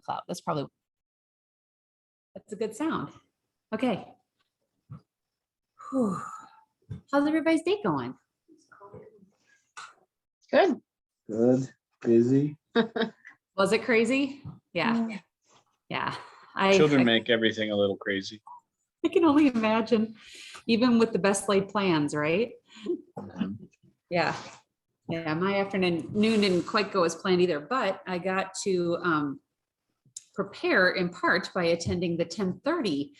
cloud. That's a good sound. Okay. Whew. How's everybody's day going? Good. Good. Busy. Was it crazy? Yeah. Yeah. Children make everything a little crazy. I can only imagine, even with the best laid plans, right? Yeah. Yeah, my afternoon didn't quite go as planned either, but I got to prepare in part by attending the 10:30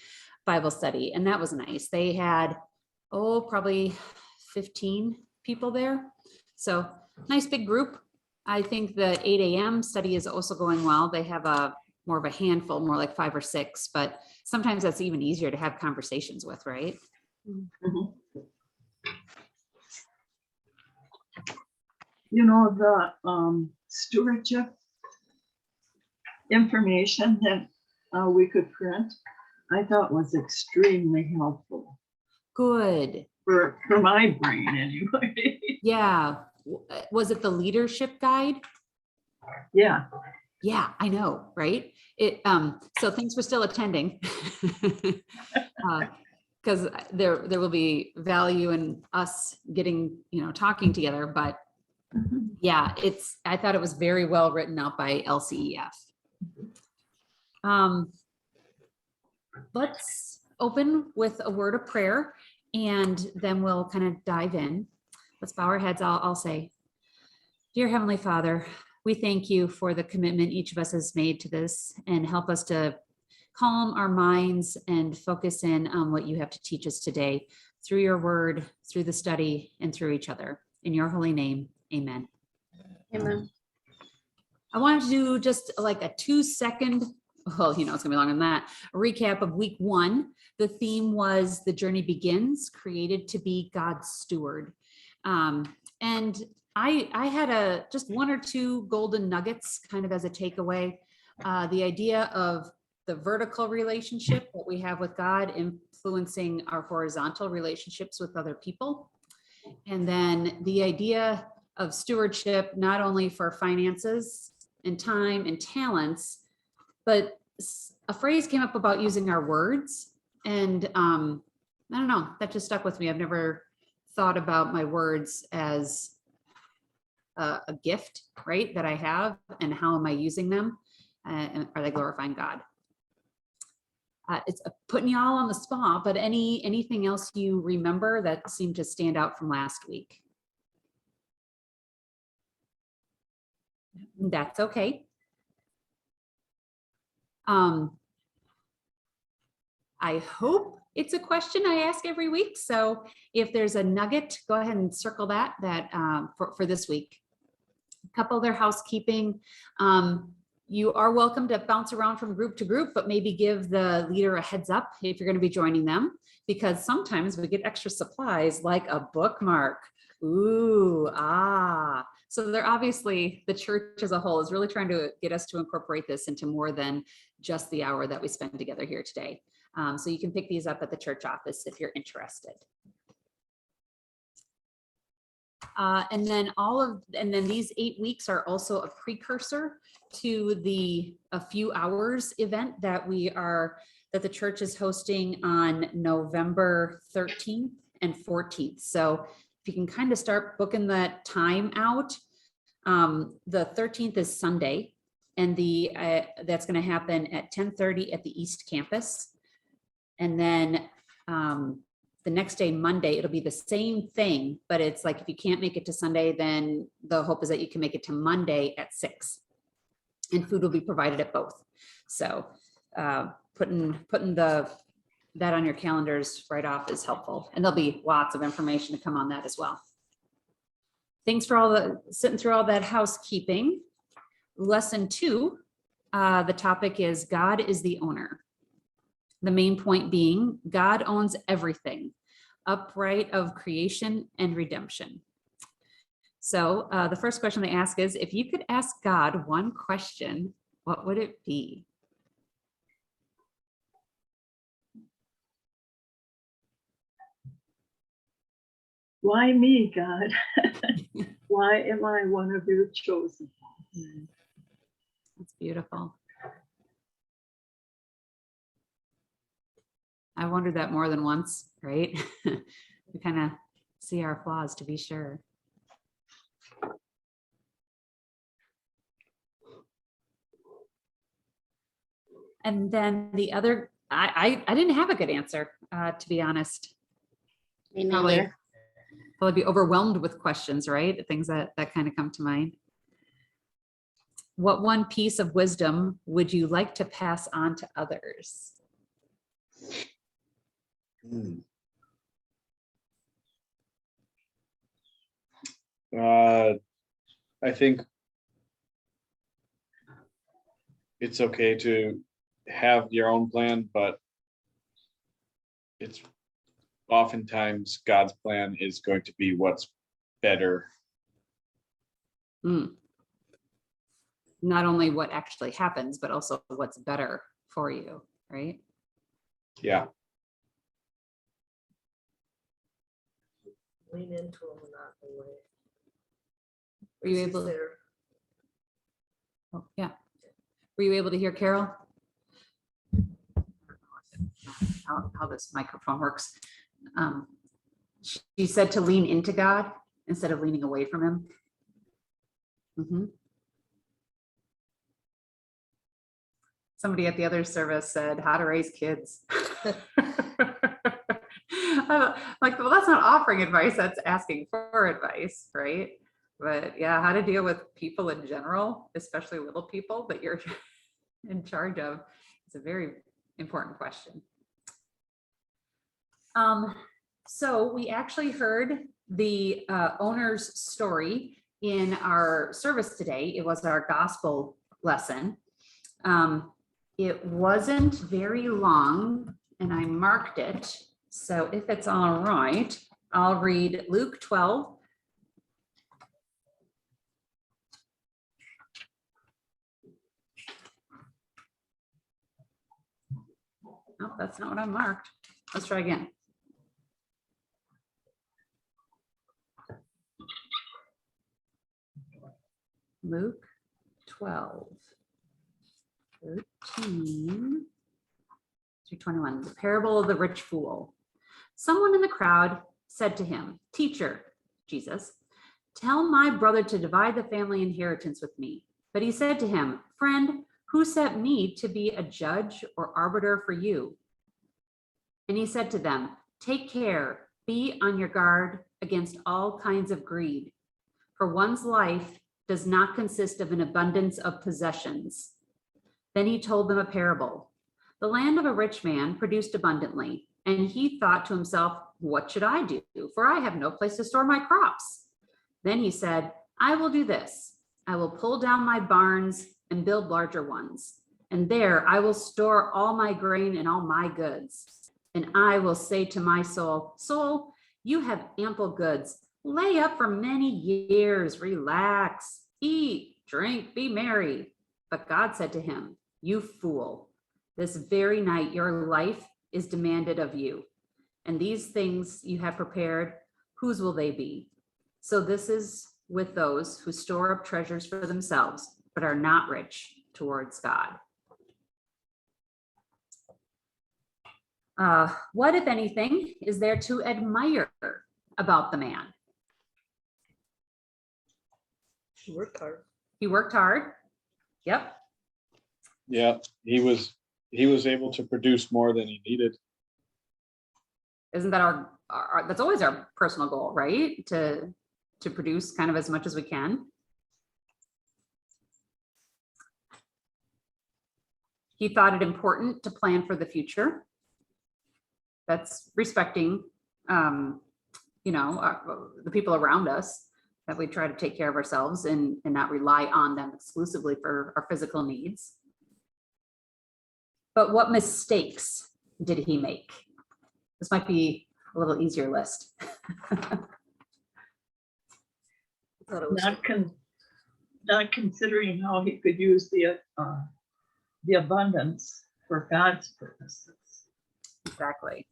Bible study, and that was nice. They had, probably 15 people there. So nice big group. I think the 8 a.m. study is also going well. They have more of a handful, more like 5 or 6, but sometimes that's even easier to have conversations with, right? Mm-hmm. You know, the stewardship information that we could print, I thought was extremely helpful Good. for my brain anyway. Yeah. Was it the leadership guide? Yeah. Yeah, I know, right? So thanks for still attending. Because there will be value in us getting, talking together, but yeah, I thought it was very well written out by LCEF. Let's open with a word of prayer, and then we'll kind of dive in. Let's bow our heads. I'll say, dear Heavenly Father, we thank you for the commitment each of us has made to this, and help us to calm our minds and focus in on what you have to teach us today through your word, through the study, and through each other. In your holy name, amen. Amen. I wanted to do just like a 2-second, well, it's gonna be longer than that, a recap of week 1. The theme was the journey begins, created to be God's steward. And I had just 1 or 2 golden nuggets kind of as a takeaway. The idea of the vertical relationship that we have with God influencing our horizontal relationships with other people. And then the idea of stewardship, not only for finances and time and talents, but a phrase came up about using our words. And I don't know, that just stuck with me. I've never thought about my words as a gift, right, that I have, and how am I using them? And are they glorifying God? It's putting you all on the spot, but anything else you remember that seemed to stand out from last week? That's okay. I hope it's a question I ask every week. So if there's a nugget, go ahead and circle that for this week. A couple other housekeeping. You are welcome to bounce around from group to group, but maybe give the leader a heads up if you're going to be joining them, because sometimes we get extra supplies like a bookmark. Ooh, So they're obviously, the church as a whole is really trying to get us to incorporate this into more than just the hour that we spend together here today. So you can pick these up at the church office if you're interested. And then these 8 weeks are also a precursor to a few hours event that the church is hosting on November 13th and 14th. So if you can kind of start booking that time out, the 13th is Sunday, and that's going to happen at 10:30 at the East Campus. And then the next day, Monday, it'll be the same thing, but it's like if you can't make it to Sunday, then the hope is that you can make it to Monday at 6, and food will be provided at both. So putting that on your calendars right off is helpful, and there'll be lots of information to come on that as well. Thanks for sitting through all that housekeeping. Lesson 2, the topic is God is the owner. The main point being God owns everything, upright of creation and redemption. So the first question they ask is, if you could ask God one question, what would it be? Why me, God? Why am I one of your chosen? That's beautiful. I wondered that more than once, right? We kind of see our flaws, to be sure. And then the other, I didn't have a good answer, to be honest. Me Probably, neither. probably be overwhelmed with questions, right? The things that kind of come to mind. What one piece of wisdom would you like to pass on to others? Hmm. I think it's okay to have your own plan, but it's oftentimes God's plan is going to be what's better. Mm. Not only what actually happens, but also what's better for you, right? Yeah. Lean into them and not away. Were you able to? Oh, yeah. Were you able to hear Carol? How this microphone works. She said to lean into God instead of leaning away from him. Mhm. Somebody at the other service said how to raise kids. Like, well, that's not offering advice, that's asking for advice, right? But yeah, how to deal with people in general, especially little people that you're in charge of, is a very important question. So we actually heard the owner's story in our service today. It was our gospel lesson. It wasn't very long, and I marked it. So if it's all right, I'll read Luke 12. Oh, that's not what I marked. Let's try again. Luke 12, 13 through 21, the parable of the rich fool. Someone in the crowd said to him, "Teacher," Jesus, "tell my brother to divide the family inheritance with me." But he said to him, "Friend, who set me to be a judge or arbiter for you?" And he said to them, "Take care, be on your guard against all kinds of greed, for one's life does not consist of an abundance of possessions." Then he told them a parable. The land of a rich man produced abundantly, and he thought to himself, "What should I do? For I have no place to store my crops." Then he said, "I will do this. I will pull down my barns and build larger ones, and there I will store all my grain and all my goods. And I will say to my soul, 'Soul, you have ample goods. Lay up for many years, relax, eat, drink, be merry.' But God said to him, 'You fool, this very night your life is demanded of you. And these things you have prepared, whose will they be?' So this is with those who store up treasures for themselves, but are not rich towards God." What, if anything, is there to admire about the man? He worked hard. He worked hard. Yep. Yeah. He was able to produce more than he needed. Isn't that our that's always our personal goal, right? To produce kind of as much as we can. He thought it important to plan for the future. That's respecting, the people around us, that we try to take care of ourselves and not rely on them exclusively for our physical needs. But what mistakes did he make? This might be a little easier list. I thought it was Not considering how he could use the abundance for God's purposes. Exactly.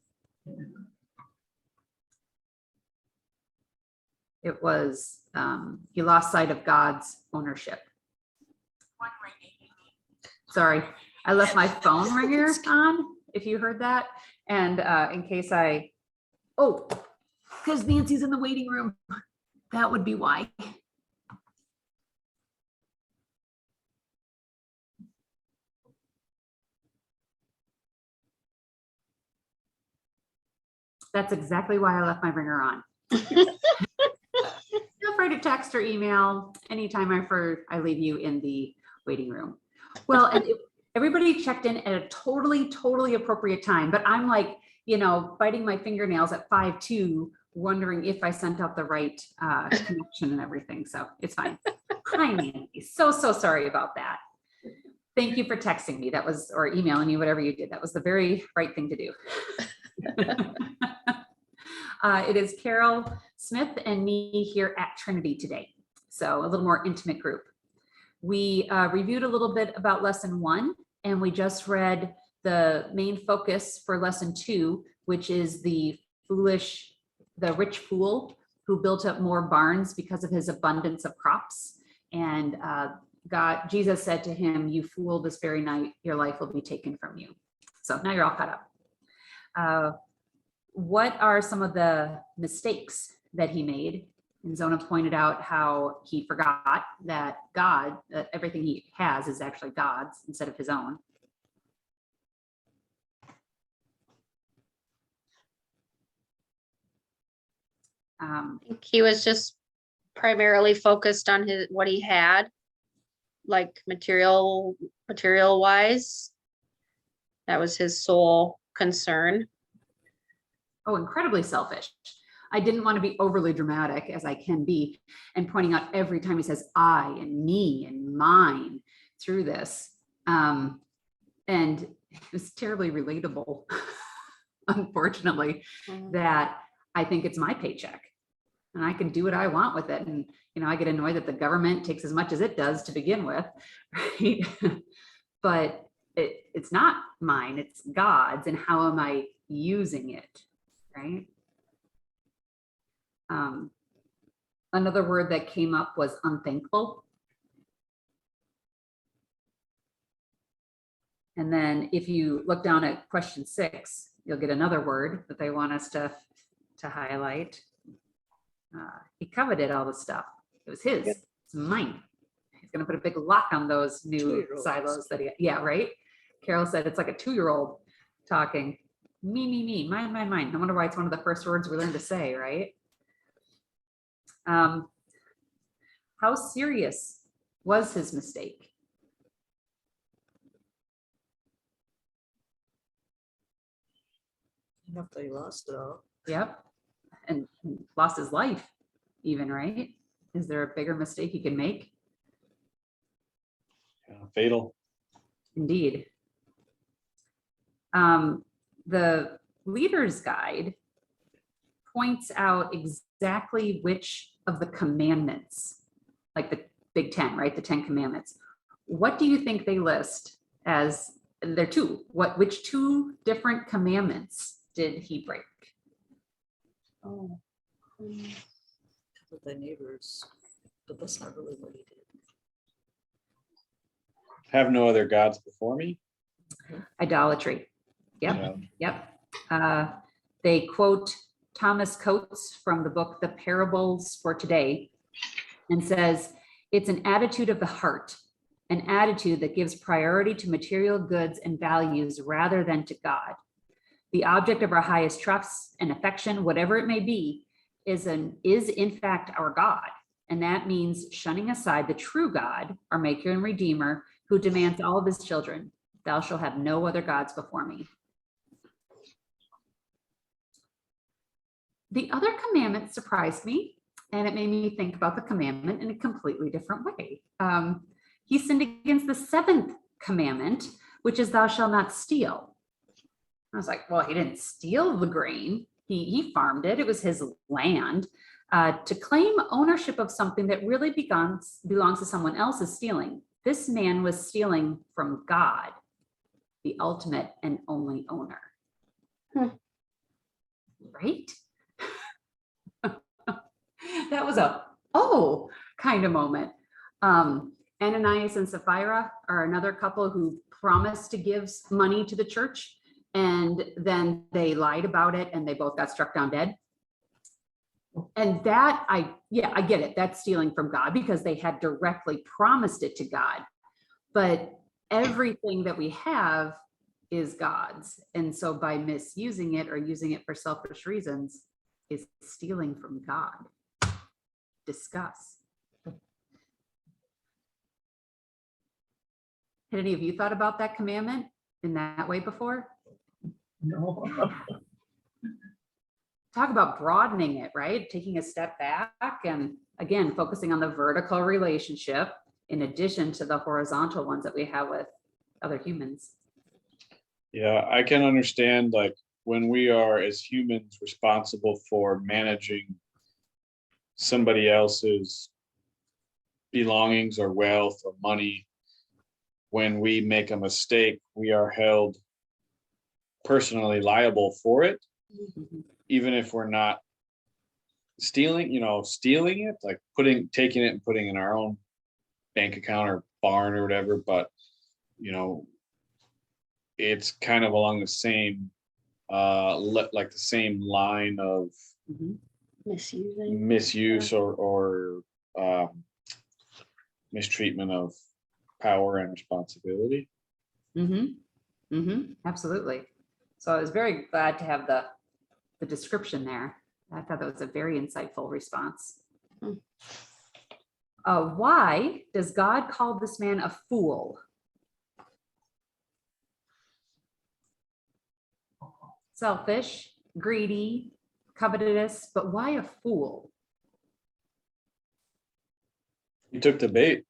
It was, he lost sight of God's ownership. Sorry, I left my phone ringer on, if you heard that. And in case because Nancy's in the waiting room. That would be why. That's exactly why I left my ringer on. Feel free to text or email anytime I leave you in the waiting room. Well, and everybody checked in at a totally appropriate time, but I'm like, biting my fingernails at 5:02, wondering if I sent out the right connection and everything. So it's fine. Hi, Nancy. So sorry about that. Thank you for texting me. Or emailing me, whatever you did. That was the very right thing to do. It is Carol Smith and me here at Trinity today. So a little more intimate group. We reviewed a little bit about lesson 1, and we just read the main focus for lesson 2, which is the rich fool who built up more barns because of his abundance of crops. And Jesus said to him, "You fool, this very night your life will be taken from you." So now you're all caught up. What are some of the mistakes that he made? And Zona pointed out how he forgot that everything he has is actually God's instead of his own. I think he was just primarily focused on what he had, like material wise. That was his sole concern. Oh, incredibly selfish. I didn't want to be overly dramatic as I can be and pointing out every time he says I and me and mine through this. And it was terribly relatable, unfortunately, that I think it's my paycheck and I can do what I want with it. And, I get annoyed that the government takes as much as it does to begin with, right? But it's not mine, it's God's, and how am I using it, right? Another word that came up was unthankful. And then if you look down at question 6, you'll get another word that they want us to highlight. He coveted all the stuff. It was his, it's mine. He's gonna put a big lock on those new silos that right? Carol said it's like a 2-year-old talking. Me, mine. No wonder why it's one of the first words we learn to say, right? How serious was his mistake? Enough that he lost it all. Yep. And lost his life even, right? Is there a bigger mistake you can make? Fatal. Indeed. The leader's guide points out exactly which of the commandments, like the big 10, right? The 10 commandments. What do you think they list as there are 2? Which 2 different commandments did he break? Oh. With thy neighbors, but that's not really what he did. Have no other gods before me. Idolatry. Yep. They quote Thomas Coates from the book The Parables for Today and says, it's an attitude of the heart, an attitude that gives priority to material goods and values rather than to God. The object of our highest trust and affection, whatever it may be, is in fact our God. And that means shunning aside the true God, our maker and redeemer, who demands all of his children. Thou shalt have no other gods before me. The other commandment surprised me, and it made me think about the commandment in a completely different way. He sinned against the 7th commandment, which is thou shalt not steal. I was like, well, he didn't steal the grain. He farmed it. It was his land. To claim ownership of something that really belongs to someone else is stealing. This man was stealing from God, the ultimate and only owner. Right? That was a kind of moment. Ananias and Sapphira are another couple who promised to give money to the church, And then they lied about it and they both got struck down dead. And that I get it. That's stealing from God because they had directly promised it to God. But everything that we have is God's. And so by misusing it or using it for selfish reasons is stealing from God. Discuss. Had any of you thought about that commandment in that way before? No. Talk about broadening it, right? Taking a step back and again, focusing on the vertical relationship in addition to the horizontal ones that we have with other humans. Yeah, I can understand like when we are as humans responsible for managing somebody else's belongings or wealth or money, when we make a mistake, we are held personally liable for it, even if we're not stealing it, like taking it and putting in our own bank account or barn or whatever. But it's kind of along the same like the same line of misuse or mistreatment of power and responsibility. Absolutely. So I was very glad to have the description there. I thought that was a very insightful response. Why does God call this man a fool? Selfish, greedy, covetous, but why a fool? You took the bait.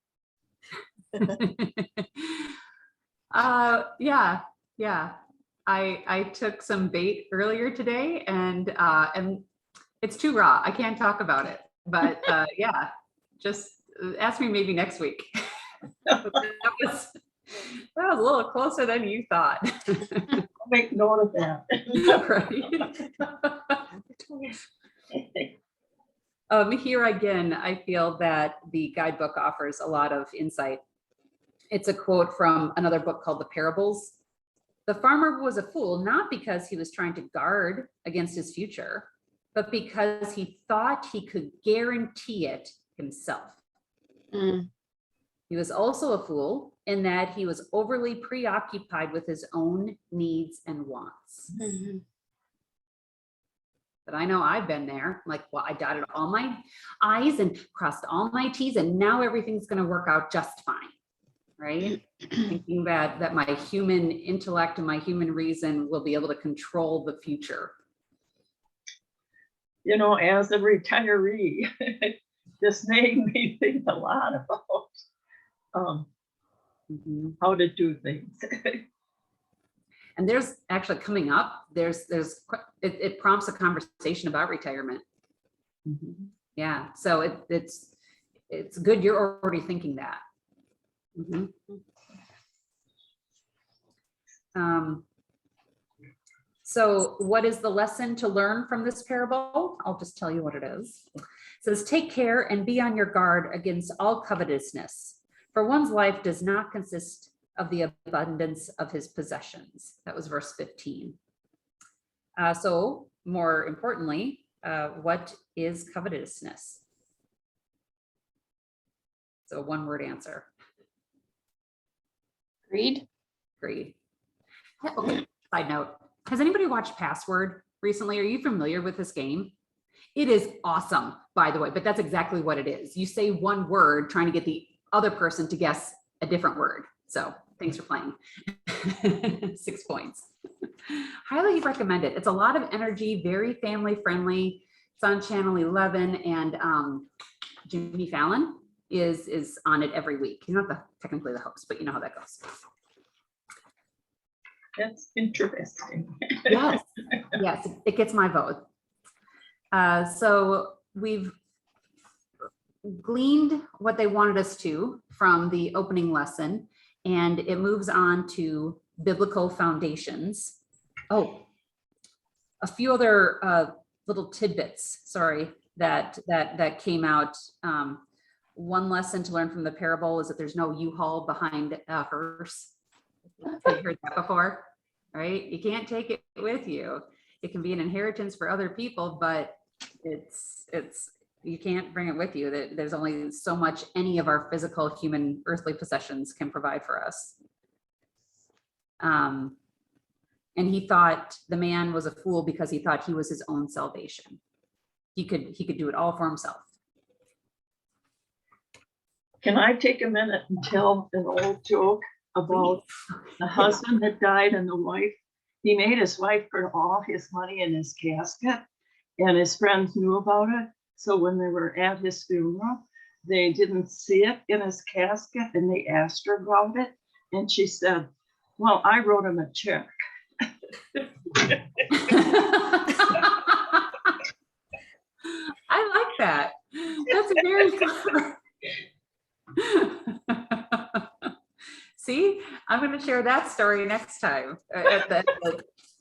Yeah. I took some bait earlier today and it's too raw. I can't talk about it, but yeah, just ask me maybe next week. that was a little closer than you thought. I'll make note of that. Right. Here again, I feel that the guidebook offers a lot of insight. It's a quote from another book called The Parables. The farmer was a fool, not because he was trying to guard against his future, but because he thought he could guarantee it himself. He was also a fool in that he was overly preoccupied with his own needs and wants. But I know I've been there. Like, well, I dotted all my I's and crossed all my T's, and now everything's going to work out just fine. Right? Thinking that my human intellect and my human reason will be able to control the future. As a retiree, this made me think a lot about how to do things. And there's actually coming up, it prompts a conversation about retirement. Yeah, so it's good you're already thinking that. So what is the lesson to learn from this parable? I'll just tell you what it is. It says, take care and be on your guard against all covetousness, for one's life does not consist of the abundance of his possessions. That was verse 15. So more importantly, what is covetousness? So one word answer. Greed. Greed. Okay, side note. Has anybody watched Password recently? Are you familiar with this game? It is awesome, by the way, but that's exactly what it is. You say one word trying to get the other person to guess a different word. So thanks for playing. 6 points. Highly recommend it. It's a lot of energy, very family friendly. It's on channel 11 and Jimmy Fallon is on it every week. He's not technically the host, but you know how that goes. That's interesting. Yes, it gets my vote. So we've gleaned what they wanted us to from the opening lesson, and it moves on to biblical foundations. Oh, a few other little tidbits, sorry, that came out. One lesson to learn from the parable is that there's no U-Haul behind a hearse. Have you heard that before? right? You can't take it with you. It can be an inheritance for other people, but it's, you can't bring it with you. There's only so much any of our physical, human, earthly possessions can provide for us. And he thought the man was a fool because he thought he was his own salvation. He could do it all for himself. Can I take a minute and tell an old joke about the husband that died and the wife? He made his wife put all his money in his casket, and his friends knew about it. So when they were at his funeral, they didn't see it in his casket, and they asked her about it. And she said, well, I wrote him a check. I like that. That's very clever. See, I'm going to share that story next time at the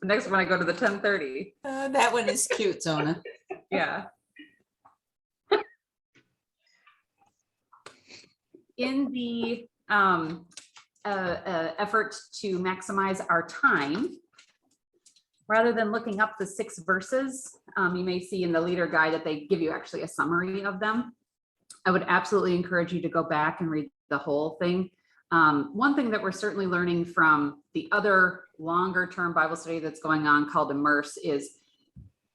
next when I go to the 10:30. That one is cute, Zona. Yeah. In the effort to maximize our time, rather than looking up the 6 verses, you may see in the leader guide that they give you actually a summary of them. I would absolutely encourage you to go back and read the whole thing. One thing that we're certainly learning from the other longer term Bible study that's going on called Immerse is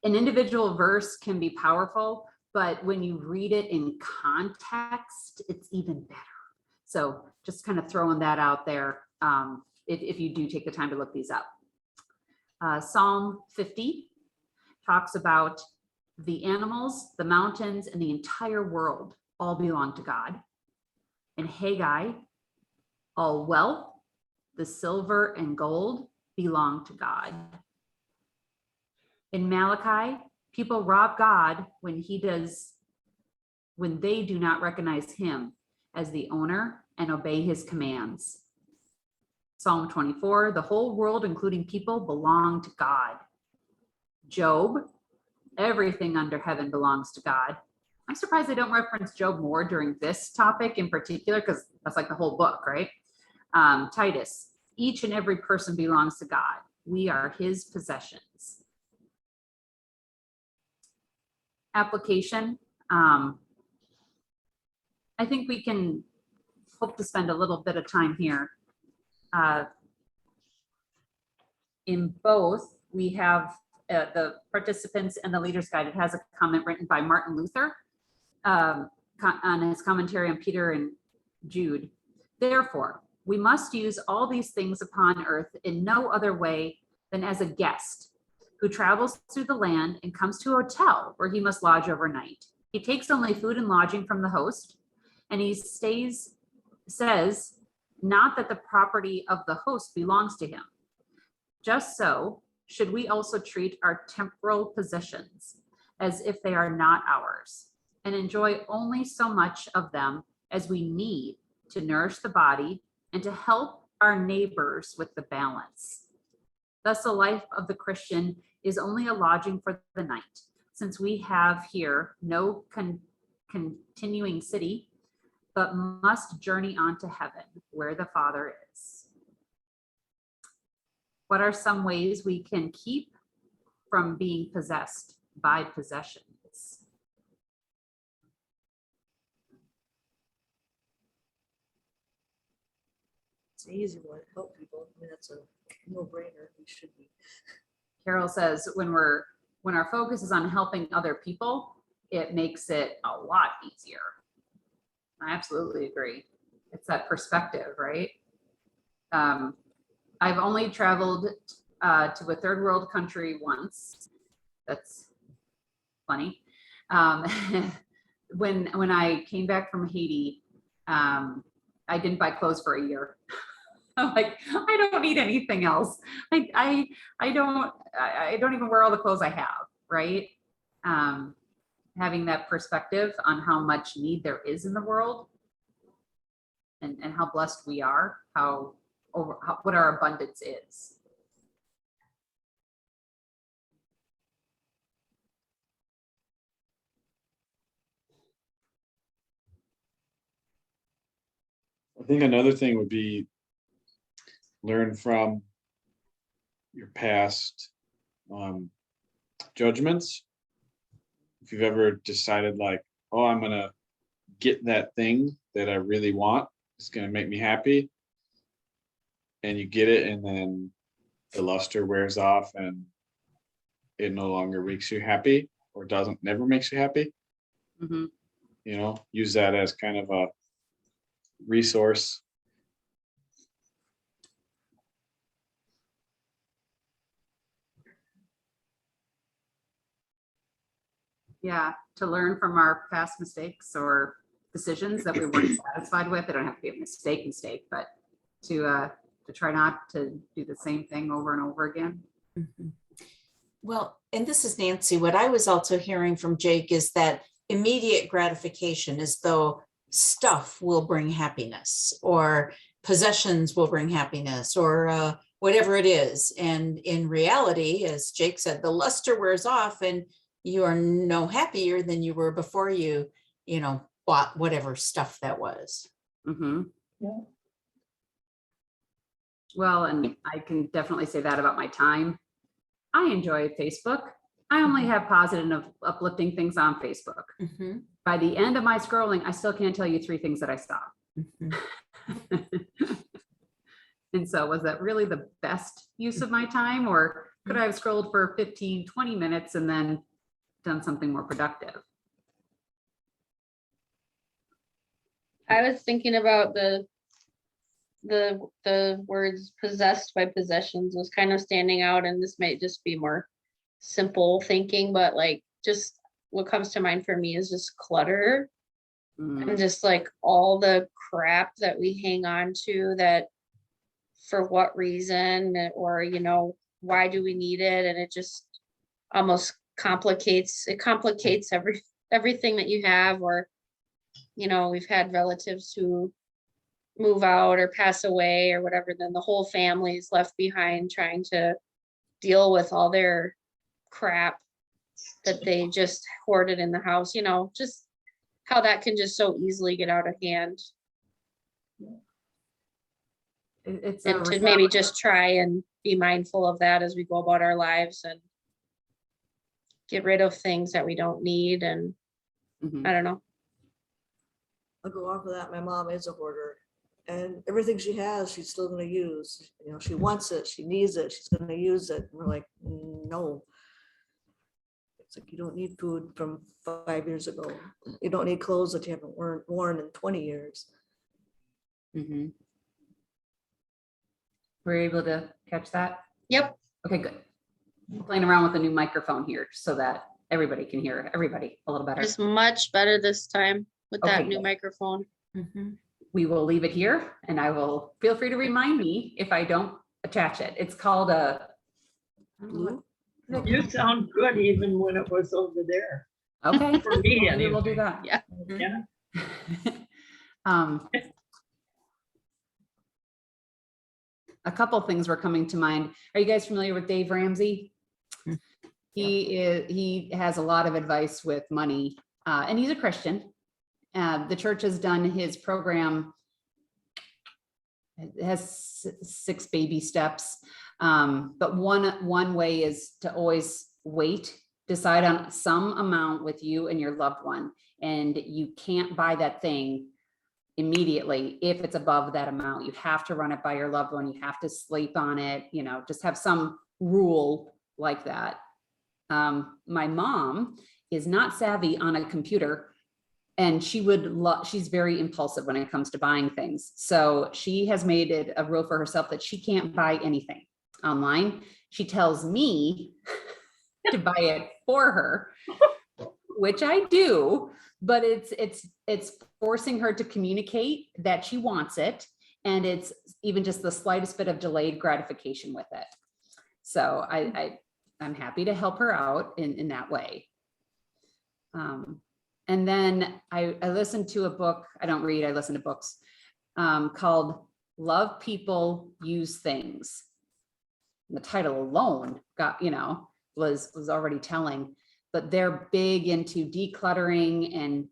an individual verse can be powerful, but when you read it in context, it's even better. So just kind of throwing that out there if you do take the time to look these up. Psalm 50 talks about the animals, the mountains, and the entire world all belong to God. In Haggai, all wealth, the silver and gold belong to God. In Malachi, people rob God when they do not recognize him as the owner and obey his commands. Psalm 24, the whole world, including people, belong to God. Job, everything under heaven belongs to God. I'm surprised they don't reference Job more during this topic in particular, because that's like the whole book, right? Titus, each and every person belongs to God. We are his possessions. Application. I think we can hope to spend a little bit of time here. In both, we have the participants and the leader's guide. It has a comment written by Martin Luther on his commentary on Peter and Jude. Therefore, we must use all these things upon earth in no other way than as a guest who travels through the land and comes to a hotel where he must lodge overnight. He takes only food and lodging from the host, and he says not that the property of the host belongs to him. Just so should we also treat our temporal possessions as if they are not ours, and enjoy only so much of them as we need to nourish the body and to help our neighbors with the balance. Thus, the life of the Christian is only a lodging for the night, since we have here no continuing city, but must journey on to heaven, where the Father is. What are some ways we can keep from being possessed by possessions? It's an easy one, help people. I mean, that's a no-brainer. We should be. Carol says when our focus is on helping other people, it makes it a lot easier. I absolutely agree. It's that perspective, right? I've only traveled to a third world country once. That's funny. When I came back from Haiti, I didn't buy clothes for a year. I'm like, I don't need anything else. I don't even wear all the clothes I have, right? Having that perspective on how much need there is in the world and how blessed we are, what our abundance is. I think another thing would be learn from your past judgments. If you've ever decided like, oh, I'm gonna get that thing that I really want, it's gonna make me happy, and you get it, and then the luster wears off and it no longer makes you happy, or never makes you happy. Mhm. You know, use that as kind of a resource. Yeah, to learn from our past mistakes or decisions that we weren't satisfied with. It don't have to be a mistake, but to try not to do the same thing over and over again. Mhm. Well, and this is Nancy. What I was also hearing from Jake is that immediate gratification, as though stuff will bring happiness or possessions will bring happiness or whatever it is. And in reality, as Jake said, the luster wears off and you are no happier than you were before you bought whatever stuff that was. Mhm. Yeah. Well, and I can definitely say that about my time. I enjoy Facebook. I only have positive and uplifting things on Facebook. Mhm, By the end of my scrolling, I still can't tell you 3 things that I saw. mhm. And so was that really the best use of my time, or could I have scrolled for 15, 20 minutes and then done something more productive? I was thinking about the words possessed by possessions was kind of standing out, and this might just be more simple thinking, but like just what comes to mind for me is just clutter Mm, and just like all the crap that we hang on to, that for what reason, or why do we need it, and it just almost complicates everything that you have. Or we've had relatives who move out or pass away or whatever, then the whole family is left behind trying to deal with all their crap that they just hoarded in the house, just how that can just so easily get out of hand. It's And to maybe just try and be mindful of that as we go about our lives and get rid of things that we don't need. And Mhm. I don't know. I'll go off of that. My mom is a hoarder, and everything she has, she's still gonna use. She wants it, she needs it, she's gonna use it. And we're like, no. It's like, you don't need food from 5 years ago. You don't need clothes that you haven't worn in 20 years. Mhm. Were you able to catch that? Yep. Okay, good. I'm playing around with a new microphone here so that everybody can hear everybody a little better. It's much better this time with that Okay, new good. microphone. Mhm. We will leave it here, and I will feel free to remind me if I don't attach it. It's called a. I don't know what- You sound good even when it was over there. Okay. For me, Maybe we'll do anyway. that. Yeah. Yeah. Um, a couple things were coming to mind. Are you guys familiar with Dave Ramsey? Mm. He has a lot of advice with money, and he's a Christian. The church has done his program. It has 6 baby steps, but one way is to always decide on some amount with you and your loved one, and you can't buy that thing immediately if it's above that amount. You have to run it by your loved one. You have to sleep on it, just have some rule like that. My mom is not savvy on a computer, and she's very impulsive when it comes to buying things. So she has made it a rule for herself that she can't buy anything online. She tells me to buy it for her, which I do, but it's forcing her to communicate that she wants it, and it's even just the slightest bit of delayed gratification with it. So I'm happy to help her out in that way. And then I listened to a book. I don't read, I listen to books, called Love People, Use Things. The title alone was already telling, but they're big into decluttering, and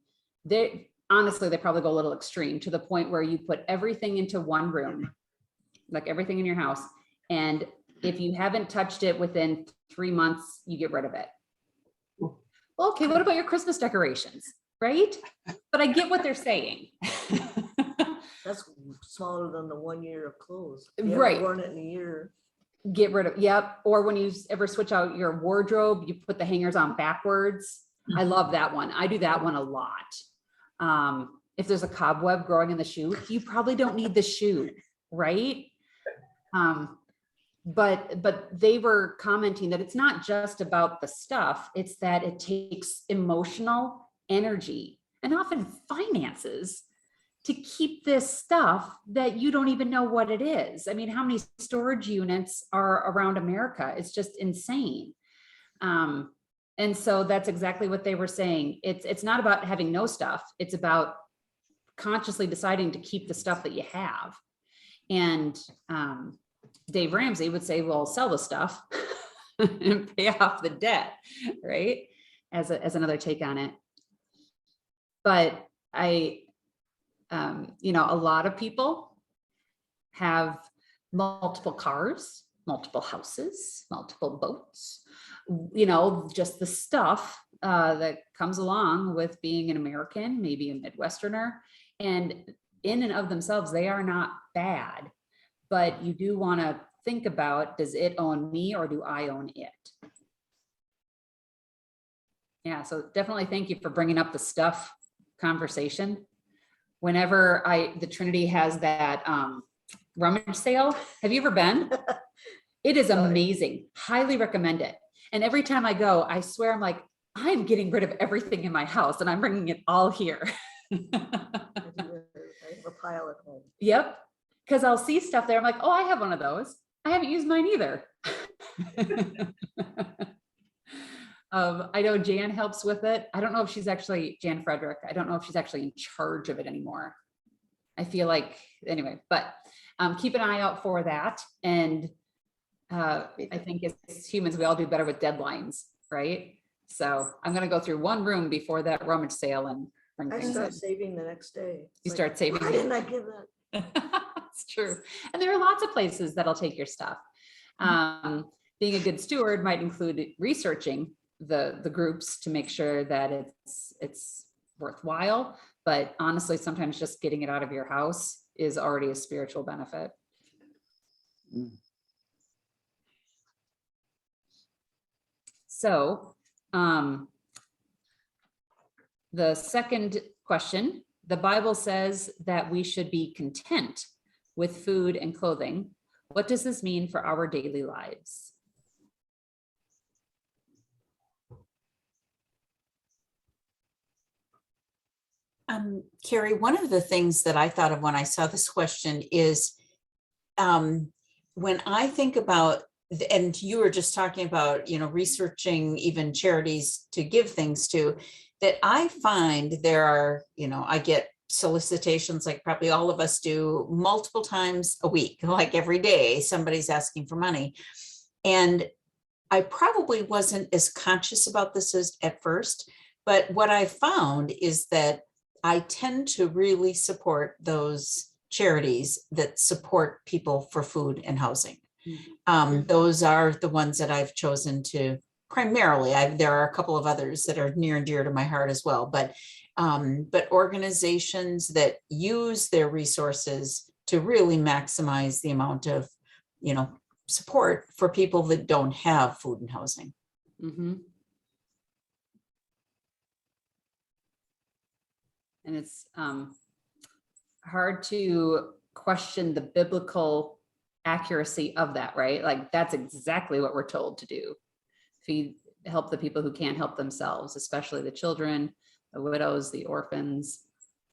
they probably go a little extreme to the point where you put everything into one room, like everything in your house, and If you haven't touched it within 3 months, you get rid of it. Well, okay, what about your Christmas decorations, right? But I get what they're saying. That's smaller than the 1 year of clothes. Right. Worn it in a year. Get rid of, yep. Or when you ever switch out your wardrobe, you put the hangers on backwards. I love that one. I do that one a lot. If there's a cobweb growing in the shoe, you probably don't need the shoe, right? But they were commenting that it's not just about the stuff, it's that it takes emotional energy and often finances to keep this stuff that you don't even know what it is. I mean, how many storage units are around America? It's just insane. And so that's exactly what they were saying. It's not about having no stuff. It's about consciously deciding to keep the stuff that you have. And Dave Ramsey would say, well, sell the stuff and pay off the debt, right? As another take on it. But a lot of people have multiple cars, multiple houses, multiple boats, just the stuff that comes along with being an American, maybe a Midwesterner. And in and of themselves, they are not bad, but you do want to think about, does it own me or do I own it? Yeah, so definitely thank you for bringing up the stuff conversation. Whenever the Trinity has that rummage sale, have you ever been? It is amazing. Highly recommend it. And every time I go, I swear I'm getting rid of everything in my house and I'm bringing it all here. I have a pile at home. Yep. Because I'll see stuff there. I'm like, oh, I have one of those. I haven't used mine either. I know Jan helps with it. I don't know if she's actually, Jan Frederick, I don't know if she's actually in charge of it anymore. I feel like, anyway, but keep an eye out for that. And I think as humans, we all do better with deadlines, right? So I'm going to go through one room before that rummage sale and bring I things start in. saving the next day. You start saving. Why didn't I give that? It's true. And there are lots of places that'll take your stuff. Being a good steward might include researching the groups to make sure that it's worthwhile. But honestly, sometimes just getting it out of your house is already a spiritual benefit. So the second question, the Bible says that we should be content with food and clothing. What does this mean for our daily lives? Carrie, one of the things that I thought of when I saw this question is when I think about, and you were just talking about, researching even charities to give things to, that I find there are, I get solicitations like probably all of us do multiple times a week, like every day, somebody's asking for money. And I probably wasn't as conscious about this as at first, but what I found is that I tend to really support those charities that support people for food and housing. Those are the ones that I've chosen to primarily. There are a couple of others that are near and dear to my heart as well, but organizations that use their resources to really maximize the amount of, support for people that don't have food and housing. Mm-hmm. And it's hard to question the biblical accuracy of that, right? Like that's exactly what we're told to do. Feed, help the people who can't help themselves, especially the children, the widows, the orphans.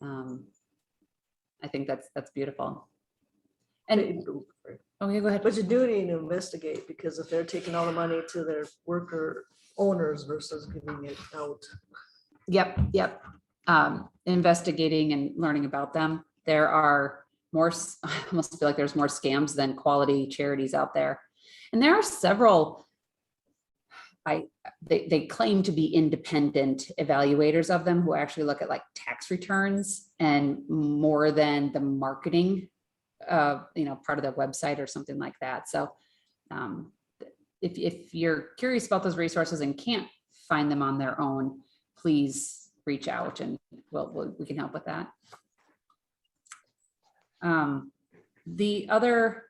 I think that's beautiful. And okay, go ahead. But you do need to investigate, because if they're taking all the money to their worker owners versus giving it out. Yep. Investigating and learning about them. There are more, I almost feel like there's more scams than quality charities out there. And there are several, they claim to be independent evaluators of them who actually look at like tax returns and more than the marketing, part of their website or something like that. So if you're curious about those resources and can't find them on their own, please reach out and we can help with that. The other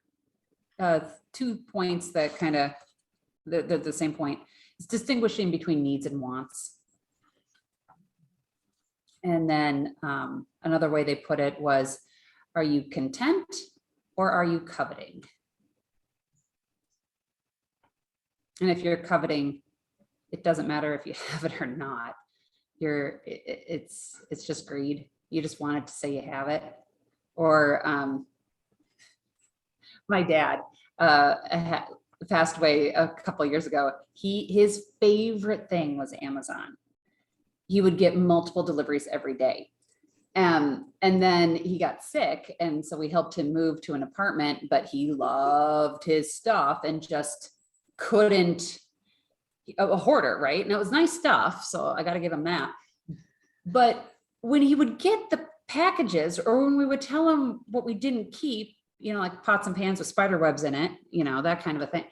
2 points that kind of the same point is distinguishing between needs and wants. And then another way they put it was, are you content or are you coveting? And if you're coveting, it doesn't matter if you have it or not. It's just greed. You just wanted to say you have it. Or my dad passed away a couple of years ago. His favorite thing was Amazon. He would get multiple deliveries every day. And then he got sick. And so we helped him move to an apartment, but he loved his stuff and just couldn't, a hoarder, right? And it was nice stuff. So I got to give him that. But when he would get the packages, or when we would tell him what we didn't keep, like pots and pans with spider webs in it, that kind of a thing,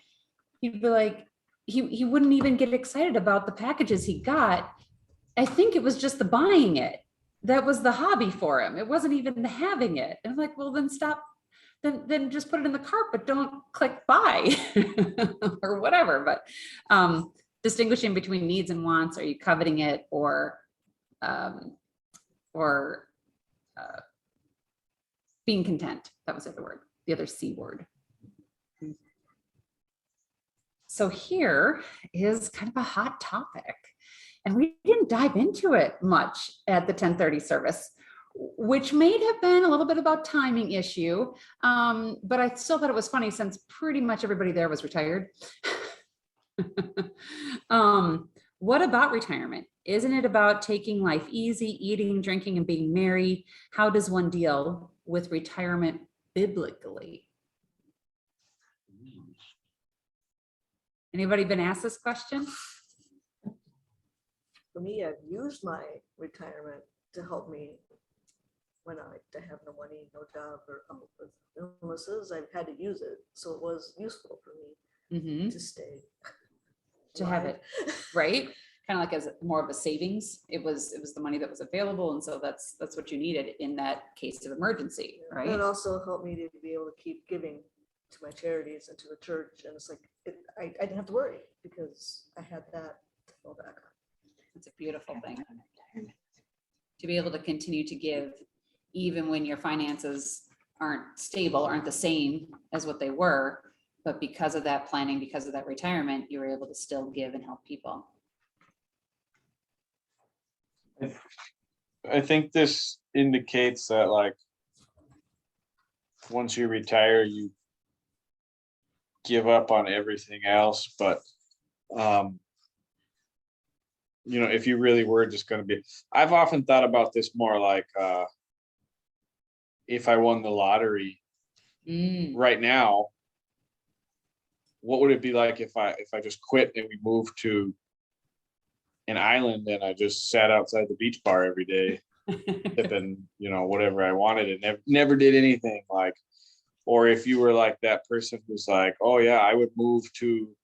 he'd be like, he wouldn't even get excited about the packages he got. I think it was just the buying it. That was the hobby for him. It wasn't even the having it. And I'm like, well, then stop. Then just put it in the cart, but don't click buy or whatever. But distinguishing between needs and wants, are you coveting it or being content? That was the other word, the other C word. So here is kind of a hot topic, and we didn't dive into it much at the 10:30 service, which may have been a little bit about timing issue, but I still thought it was funny since pretty much everybody there was retired. What about retirement? Isn't it about taking life easy, eating, drinking, and being merry? How does one deal with retirement biblically? Anybody been asked this question? For me, I've used my retirement to help me when I have no money, no job, or with illnesses. I've had to use it, so it was useful for me to stay. To have it, right? Kind of like as more of a savings. It was the money that was available, and so that's what you needed in that case of emergency, right? It also helped me to be able to keep giving to my charities and to the church, and it's like I didn't have to worry because I had that to fall back on. It's a beautiful thing to be able to continue to give even when your finances aren't stable, aren't the same as what they were, but because of that planning, because of that retirement, you were able to still give and help people. I think this indicates that, like, once you retire, you give up on everything else. But, if you really were just going to be, I've often thought about this more like, if I won the lottery right now, what would it be like if I just quit and we moved to an island and I just sat outside the beach bar every day, sipping, whatever I wanted and never did anything, like, or if you were like that person who's like, oh yeah, I would move to,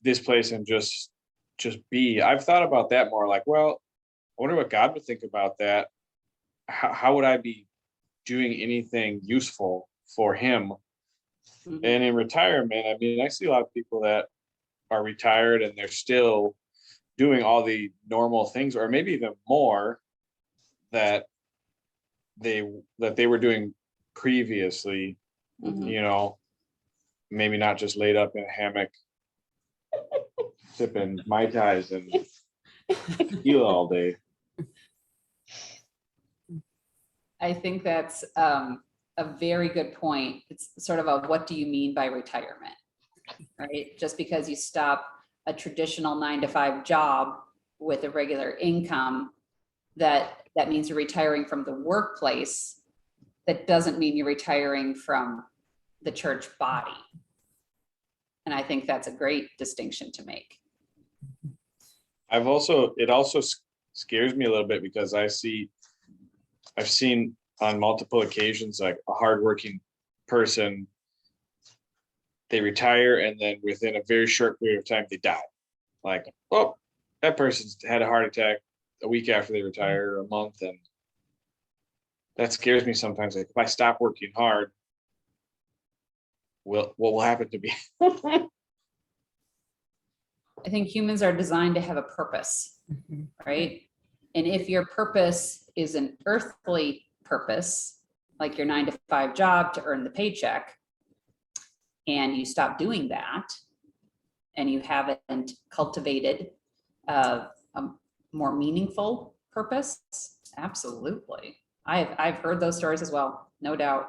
this place and just be. I've thought about that more like, well, I wonder what God would think about that. How would I be doing anything useful for him? And in retirement, I mean, I see a lot of people that are retired and they're still doing all the normal things, or maybe even more that they were doing previously, maybe not just laid up in a hammock sipping Mai Tais and tequila all day. I think that's a very good point. It's sort of a, what do you mean by retirement, right? Just because you stop a traditional 9-to-5 job with a regular income, that means you're retiring from the workplace. That doesn't mean you're retiring from the church body. And I think that's a great distinction to make. It also scares me a little bit because I've seen on multiple occasions, like a hardworking person, they retire, and then within a very short period of time, they die. Like, oh, that person's had a heart attack a week after they retire, or a month, and that scares me sometimes. Like, if I stop working hard, what will happen to me? I think humans are designed to have a purpose, right? And if your purpose is an earthly purpose, like your 9-to-5 job to earn the paycheck, and you stop doing that, and you haven't cultivated a more meaningful purpose, absolutely. I've heard those stories as well, no doubt.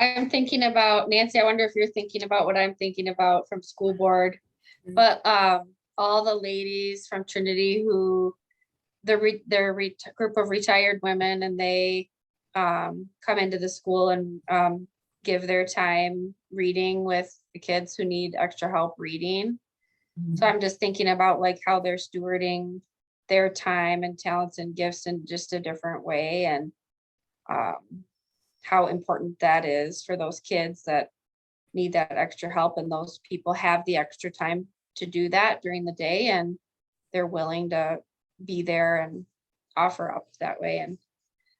I'm thinking about, Nancy, I wonder if you're thinking about what I'm thinking about from school board. But all the ladies from Trinity who, they're group of retired women, and they come into the school and give their time reading with the kids who need extra help reading. So I'm just thinking about like how they're stewarding their time and talents and gifts in just a different way, and how important that is for those kids that need that extra help, and those people have the extra time to do that during the day, and they're willing to be there and offer up that way. And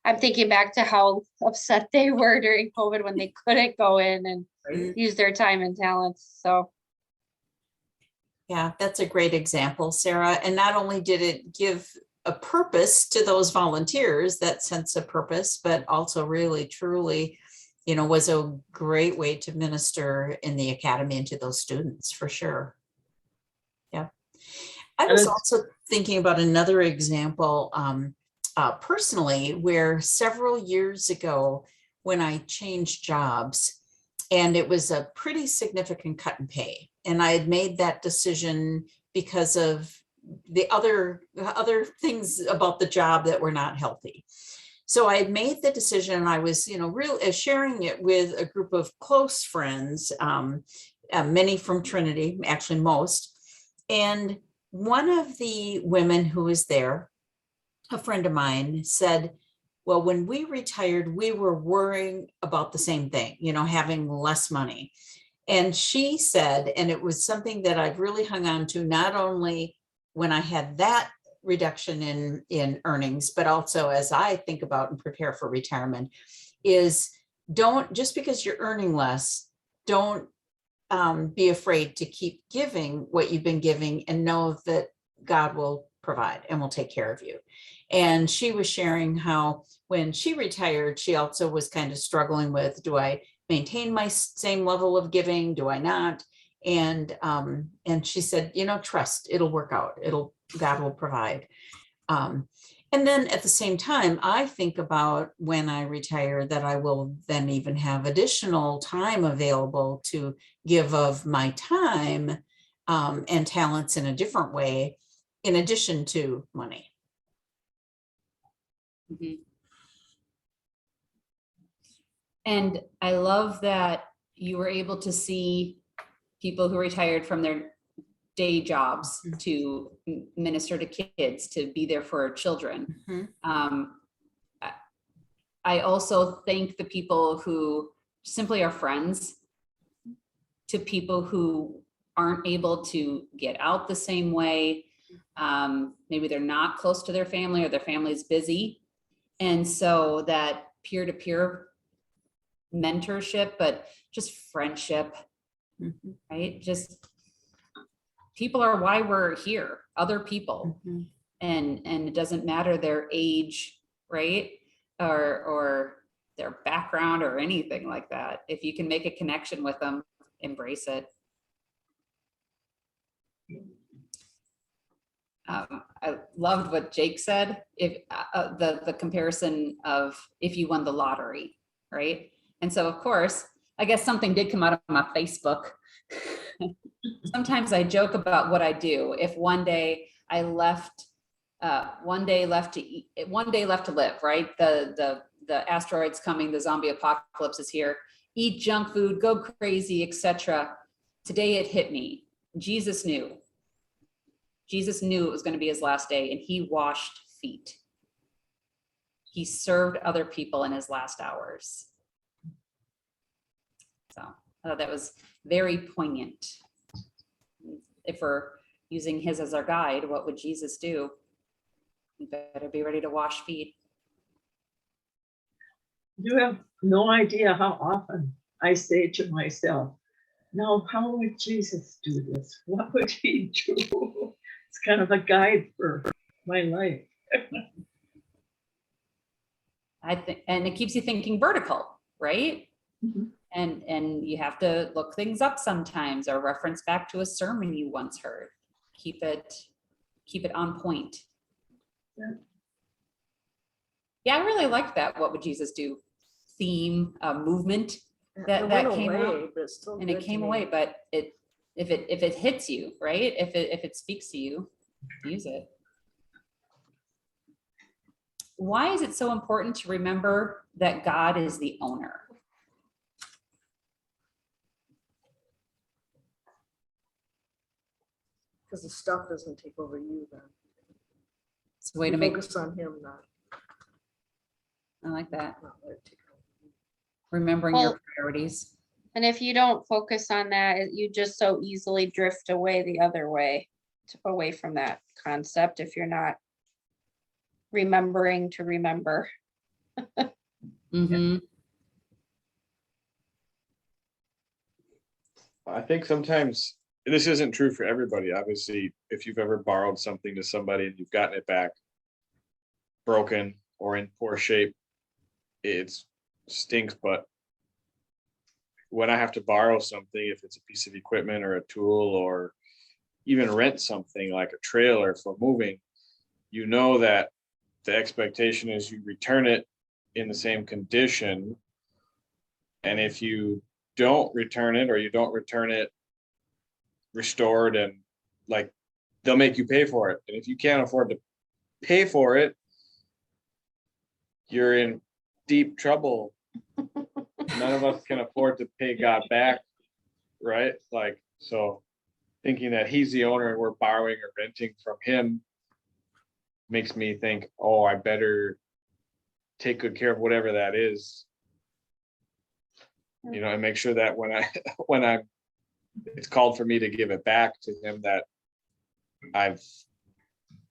I'm thinking back to how upset they were during COVID when they couldn't go in and use their time and talents. So Yeah, that's a great example, Sarah. And not only did it give a purpose to those volunteers, that sense of purpose, but also really, truly, was a great way to minister in the academy and to those students, for sure. Yeah. I was also thinking about another example personally, where several years ago, when I changed jobs, and it was a pretty significant cut in pay, and I had made that decision because of the other things about the job that were not healthy. So I had made the decision, and I was, sharing it with a group of close friends, many from Trinity, actually most. And one of the women who was there, a friend of mine, said, well, when we retired, we were worrying about the same thing, having less money. And she said, and it was something that I've really hung on to, not only when I had that reduction in earnings, but also as I think about and prepare for retirement, is don't, just because you're earning less, don't be afraid to keep giving what you've been giving, and know that God will provide and will take care of you. And she was sharing how when she retired, she also was kind of struggling with, do I maintain my same level of giving? Do I not? And she said, trust, it'll work out. God will provide. And then at the same time, I think about when I retire that I will then even have additional time available to give of my time and talents in a different way, in addition to money. Mm-hmm. And I love that you were able to see people who retired from their day jobs to minister to kids, to be there for children. Mm-hmm. I also thank the people who simply are friends to people who aren't able to get out the same way. Maybe they're not close to their family, or their family's busy. And so that peer-to-peer mentorship, but just friendship, mm-hmm. right? Just people are why we're here, other people. Mm-hmm. And it doesn't matter their age, right? Or their background or anything like that. If you can make a connection with them, embrace it. I loved what Jake said, if the comparison of if you won the lottery, right? And so of course, I guess something did come out of my Facebook. Sometimes I joke about what I do. If one day I left, one day left to live, right? The asteroid's coming, the zombie apocalypse is here. Eat junk food, go crazy, etc. Today it hit me. Jesus knew it was going to be his last day, and he washed feet. He served other people in his last hours. So I thought that was very poignant. If we're using his as our guide, what would Jesus do? We better be ready to wash feet. You have no idea how often I say to myself, now, how would Jesus do this? What would he do? It's kind of a guide for my life. I think, and it keeps you thinking vertical, right? Mhm. And you have to look things up sometimes or reference back to a sermon you once heard. Keep it on point. Yeah. Yeah, I really liked that. What would Jesus do? Theme, movement that It went came away, out, but it's still and it good to came me. away. But if it hits you, right? If it speaks to you, use it. Why is it so important to remember that God is the owner? Because the stuff doesn't take over you then. It's a way You to make. focus on him, not I like that. let it take over. Remembering Well, your priorities. And if you don't focus on that, you just so easily drift away the other way, away from that concept if you're not remembering to remember. Mm-hmm. I think sometimes this isn't true for everybody. Obviously, if you've ever borrowed something to somebody and you've gotten it back broken or in poor shape, it stinks. But when I have to borrow something, if it's a piece of equipment or a tool or even rent something like a trailer for moving, you know that the expectation is you return it in the same condition. And if you don't return it, or you don't return it restored, and like, they'll make you pay for it. And if you can't afford to pay for it, you're in deep trouble. None of us can afford to pay God back, right? Like, so thinking that he's the owner and we're borrowing or renting from him makes me think, oh, I better take good care of whatever that is, you know, and make sure that when it's called for me to give it back to him, that I've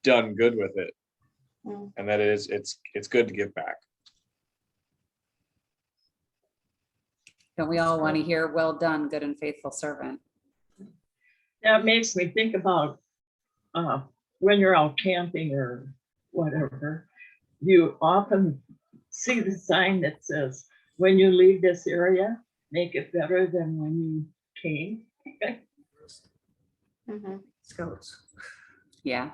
done good with it, Mm. and that it's good to give back. Don't we all want to hear, well done, good and faithful servant? That makes me think about when you're out camping or whatever, you often see the sign that says, when you leave this area, make it better than when you came. Mhm. Scouts. Yeah.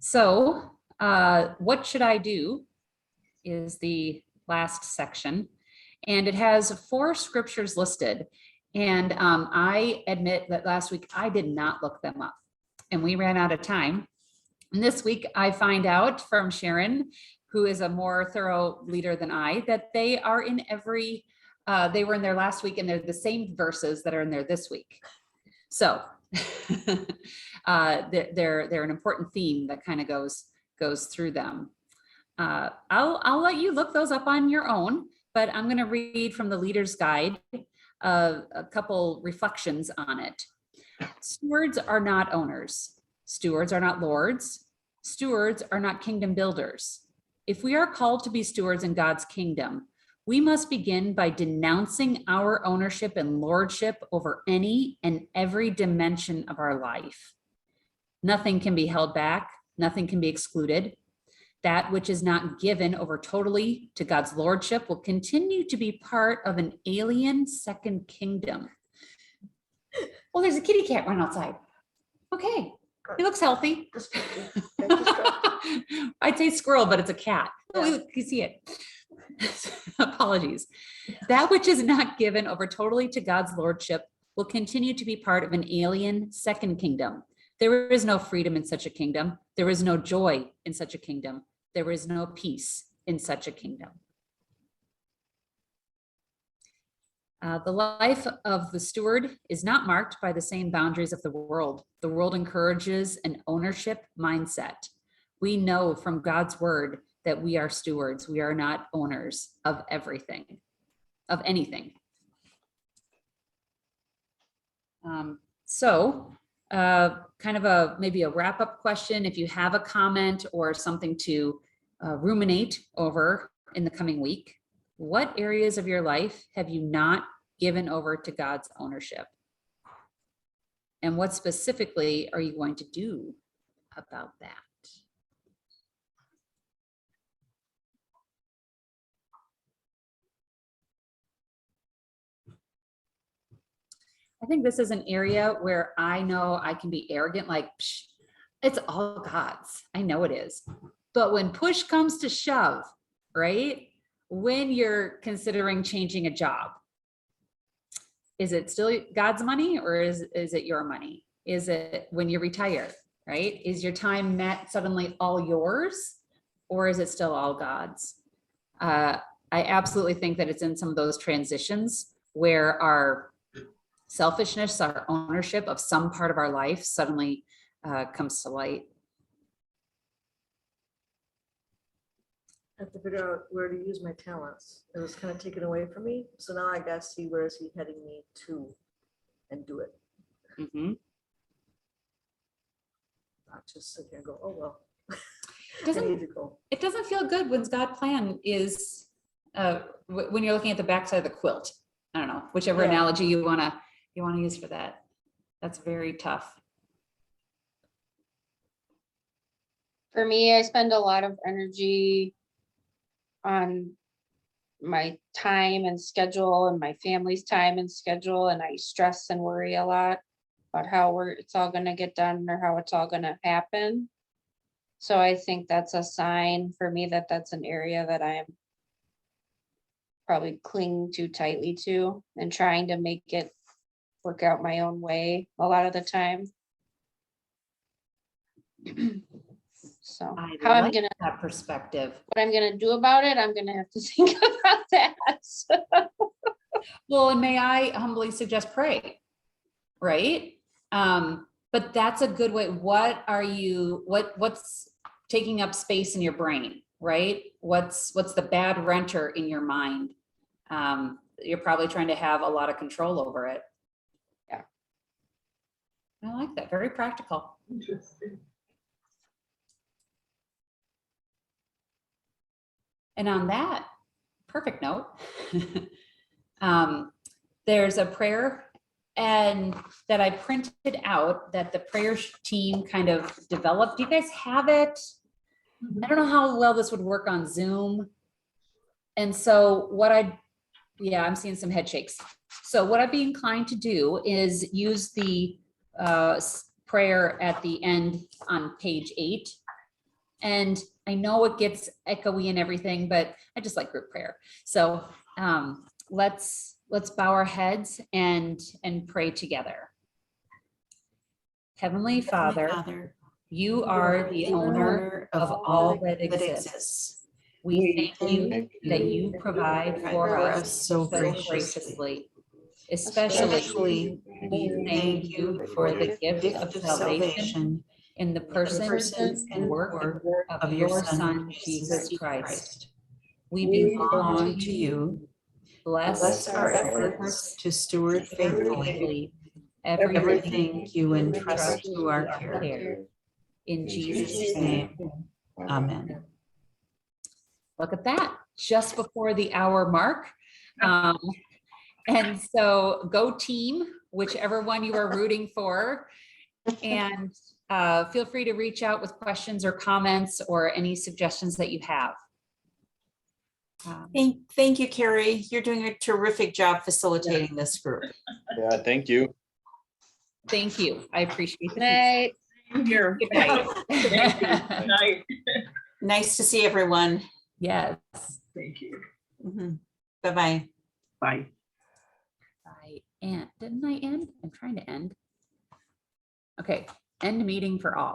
So what should I do is the last section, and it has 4 scriptures listed. And I admit that last week I did not look them up and we ran out of time. And this week I find out from Sharon, who is a more thorough leader than I, that they are in every, they were in there last week and they're the same verses that are in there this week. So they're an important theme that kind of goes through them. I'll let you look those up on your own, but I'm going to read from the Leader's Guide a couple reflections on it. Stewards are not owners. Stewards are not lords. Stewards are not kingdom builders. If we are called to be stewards in God's kingdom, we must begin by denouncing our ownership and lordship over any and every dimension of our life. Nothing can be held back. Nothing can be excluded. That which is not given over totally to God's lordship will continue to be part of an alien second kingdom. Well, there's a kitty cat running outside. Okay, he looks healthy. I'd say squirrel, but it's a cat. Oh, look, you see it. Apologies. That which is not given over totally to God's lordship will continue to be part of an alien second kingdom. There is no freedom in such a kingdom. There is no joy in such a kingdom. There is no peace in such a kingdom. The life of the steward is not marked by the same boundaries of the world. The world encourages an ownership mindset. We know from God's word that we are stewards. We are not owners of everything, of anything. Kind of maybe a wrap-up question. If you have a comment or something to ruminate over in the coming week, what areas of your life have you not given over to God's ownership? And what specifically are you going to do about that? I think this is an area where I know I can be arrogant, like, psh, it's all God's. I know it is. But when push comes to shove, right? When you're considering changing a job, is it still God's money or is it your money? Is it when you retire, right? Is your time suddenly all yours or is it still all God's? I absolutely think that it's in some of those transitions where our selfishness, our ownership of some part of our life suddenly comes to light. I have to figure out where to use my talents. It was kind of taken away from me. So now I got to see where is he heading me to and do it. Mm-hmm. Not just sit here and go, oh, well. Doesn't- I need to go. It doesn't feel good when God's plan is when you're looking at the backside of the quilt. I don't know, whichever Yeah. analogy you wanna use for that. That's very tough. For me, I spend a lot of energy on my time and schedule and my family's time and schedule, and I stress and worry a lot about how it's all gonna get done or how it's all gonna happen. So I think that's a sign for me that that's an area that I'm probably clinging too tightly to and trying to make it work out my own way a lot of the time. So I how I'm like gonna, that perspective. what I'm gonna do about it, I'm gonna have to think about that. Well, and may I humbly suggest pray, right? But that's a good way. What are you, what's taking up space in your brain, right? What's the bad renter in your mind? You're probably trying to have a lot of control over it. Yeah. I like that. Very practical. Interesting. And on that perfect note, there's a prayer and that I printed out that the prayer team kind of developed. Do you guys have it? I don't know how well this would work on Zoom. And so yeah, I'm seeing some head shakes. So what I'd be inclined to do is use the prayer at the end on page 8. And I know it gets echoey and everything, but I just like group prayer. So let's bow our heads and pray together. Heavenly Father, you are the owner of all that exists. We thank you that you provide for us so graciously. Especially, we thank you for the gift of salvation in the person and work of your Son, Jesus Christ. We belong to you. Bless our efforts to steward faithfully everything you entrust to our care. In Jesus' name, amen. Look at that, just before the hour mark. And so go team, whichever one you are rooting for. And feel free to reach out with questions or comments or any suggestions that you have. Thank you, Carrie. You're doing a terrific job facilitating this group. Yeah, thank you. Thank you. I appreciate the Night. Here. Good night. Thank you. Good night. Nice to see everyone. Yes. Thank you. Bye-bye. Bye. And didn't I end? I'm trying to end. Okay, end meeting for all.